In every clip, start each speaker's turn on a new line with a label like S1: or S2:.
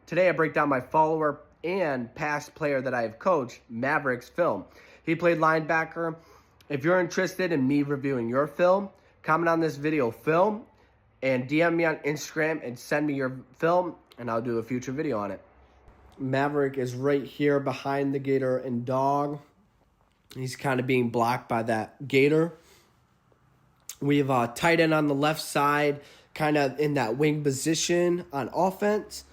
S1: Today I break down my follower and past player that I have coached, Maverick's film. He played linebacker. If you're interested in me reviewing your film, comment on this video film and DM me on Instagram and send me your film and I'll do a future video on it. Maverick is right here behind the gator and dog. He's kind of being blocked by that gator. We have a tight end on the left side, kind of in that wing position on offense.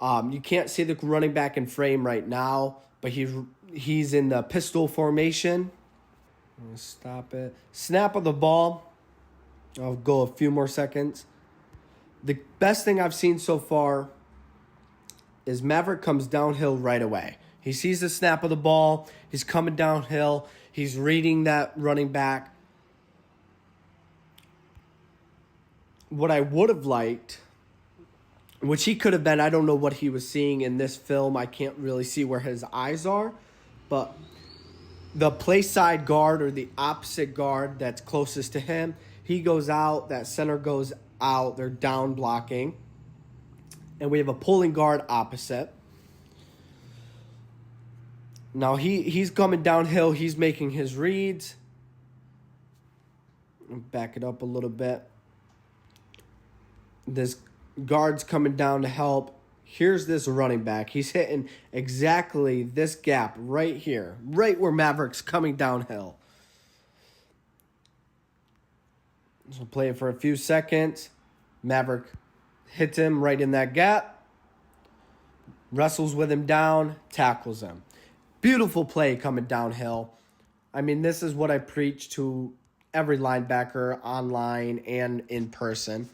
S1: You can't see the running back in frame right now, but he's in the pistol formation. I'm gonna stop it. Snap of the ball. I'll go a few more seconds. The best thing I've seen so far is Maverick comes downhill right away. He sees the snap of the ball. He's coming downhill. He's reading that running back. What I would have liked, which he could have been, I don't know what he was seeing in this film. I can't really see where his eyes are. But the play side guard or the opposite guard that's closest to him, he goes out. That center goes out. They're down blocking. And we have a pulling guard opposite. Now he's coming downhill. He's making his reads. Back it up a little bit. This guard's coming down to help. Here's this running back. He's hitting exactly this gap right here, right where Maverick's coming downhill. So play it for a few seconds. Maverick hits him right in that gap. Wrestles with him down, tackles him. Beautiful play coming downhill. I mean, this is what I preach to every linebacker online and in person.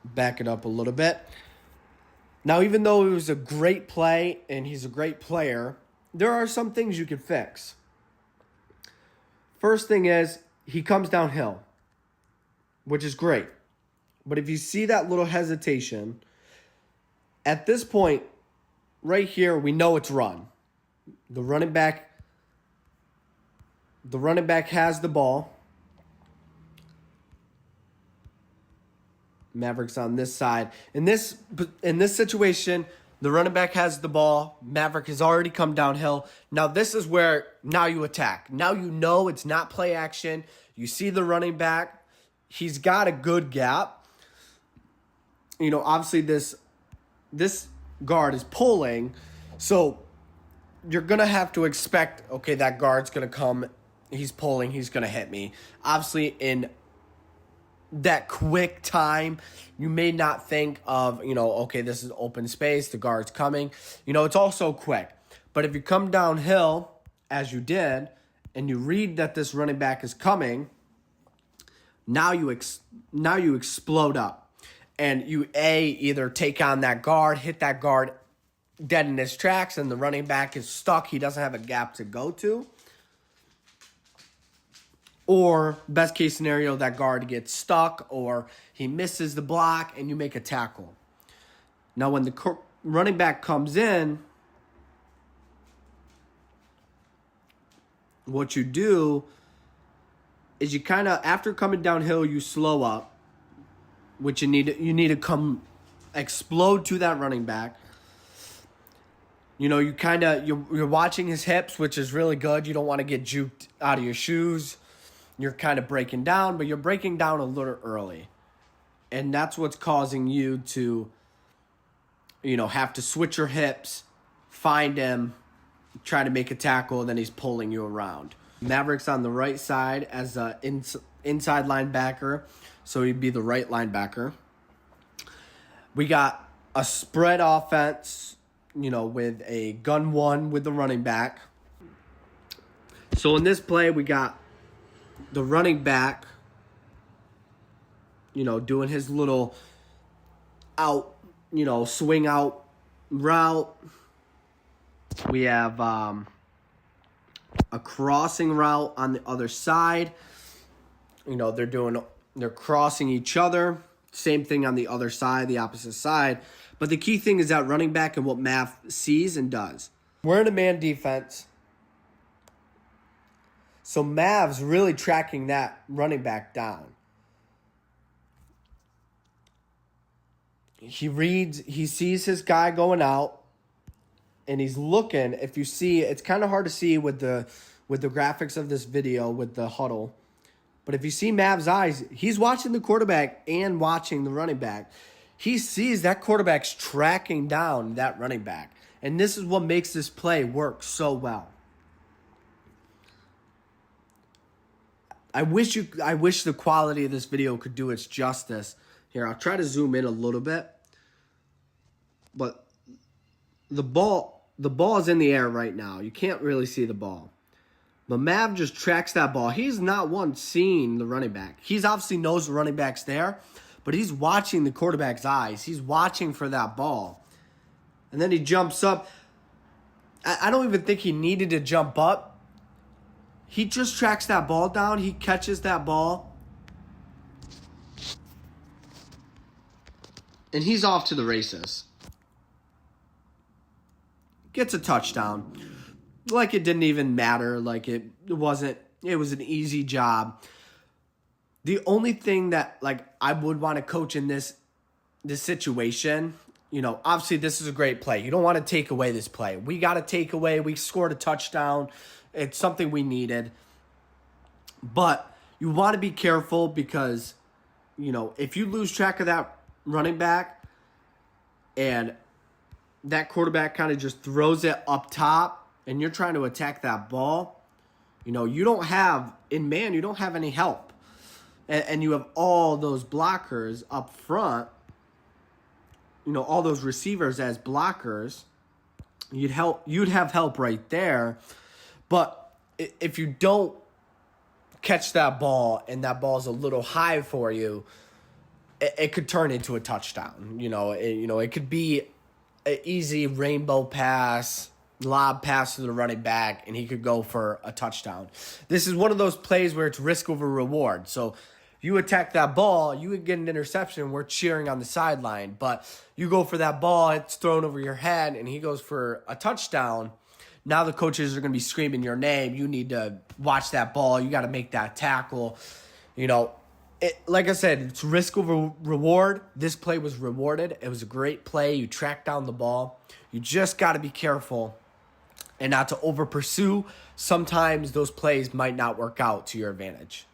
S1: Back it up a little bit. Now, even though it was a great play and he's a great player, there are some things you could fix. First thing is he comes downhill, which is great. But if you see that little hesitation, at this point, right here, we know it's run. The running back has the ball. Maverick's on this side. In this situation, the running back has the ball. Maverick has already come downhill. Now this is where now you attack. Now you know it's not play action. You see the running back. He's got a good gap. You know, obviously this guard is pulling, so you're going to have to expect, okay, that guard's going to come. He's pulling. He's going to hit me. Obviously, in that quick time, you may not think of, okay, this is open space, the guard's coming. It's also quick. But if you come downhill, as you did, and you read that this running back is coming, now you explode up. And you, either take on that guard, hit that guard dead in his tracks, and the running back is stuck. He doesn't have a gap to go to. Or, best case scenario, that guard gets stuck or he misses the block and you make a tackle. Now, when the running back comes in, what you do is you kind of, after coming downhill, you slow up, which you need to come explode to that running back. You're watching his hips, which is really good. You don't want to get juked out of your shoes. You're kind of breaking down, but you're breaking down a little early. And that's what's causing you to, have to switch your hips, find him, try to make a tackle, and then he's pulling you around. Maverick's on the right side as an inside linebacker, so he'd be the right linebacker. We got a spread offense, with a gun one with the running back. So in this play, we got the running back, doing his little out, swing out route. We have a crossing route on the other side. They're crossing each other. Same thing on the other side, the opposite side. But the key thing is that running back and what Mav sees and does. We're in a man defense. So Mav's really tracking that running back down. he sees his guy going out, and he's looking. If you see, it's kind of hard to see with the graphics of this video with the huddle. But if you see Mav's eyes, he's watching the quarterback and watching the running back. He sees that quarterback's tracking down that running back. And this is what makes this play work so well. I wish the quality of this video could do its justice. Here, I'll try to zoom in a little bit. But the ball is in the air right now. You can't really see the ball. But Mav just tracks that ball. He's not one seeing the running back. He's obviously knows the running back's there, but he's watching the quarterback's eyes. He's watching for that ball. And then he jumps up. I don't even think he needed to jump up. He just tracks that ball down. He catches that ball. And he's off to the races. Gets a touchdown. Like it didn't even matter. Like it was an easy job. The only thing that like I would want to coach in this situation, obviously this is a great play. You don't want to take away this play. We got to take away. We scored a touchdown. It's something we needed. But you want to be careful because, if you lose track of that running back and that quarterback kind of just throws it up top, and you're trying to attack that ball, you don't have any help. And you have all those blockers up front, all those receivers as blockers. You'd have help right there. But if you don't catch that ball and that ball's a little high for you, it could turn into a touchdown. It could be an easy rainbow pass, lob pass to the running back, and he could go for a touchdown. This is one of those plays where it's risk over reward. So you attack that ball, you would get an interception, we're cheering on the sideline. But you go for that ball, it's thrown over your head, and he goes for a touchdown. Now the coaches are going to be screaming your name. You need to watch that ball. You got to make that tackle. Like I said, it's risk over reward. This play was rewarded. It was a great play. You tracked down the ball. You just got to be careful and not to over pursue. Sometimes those plays might not work out to your advantage.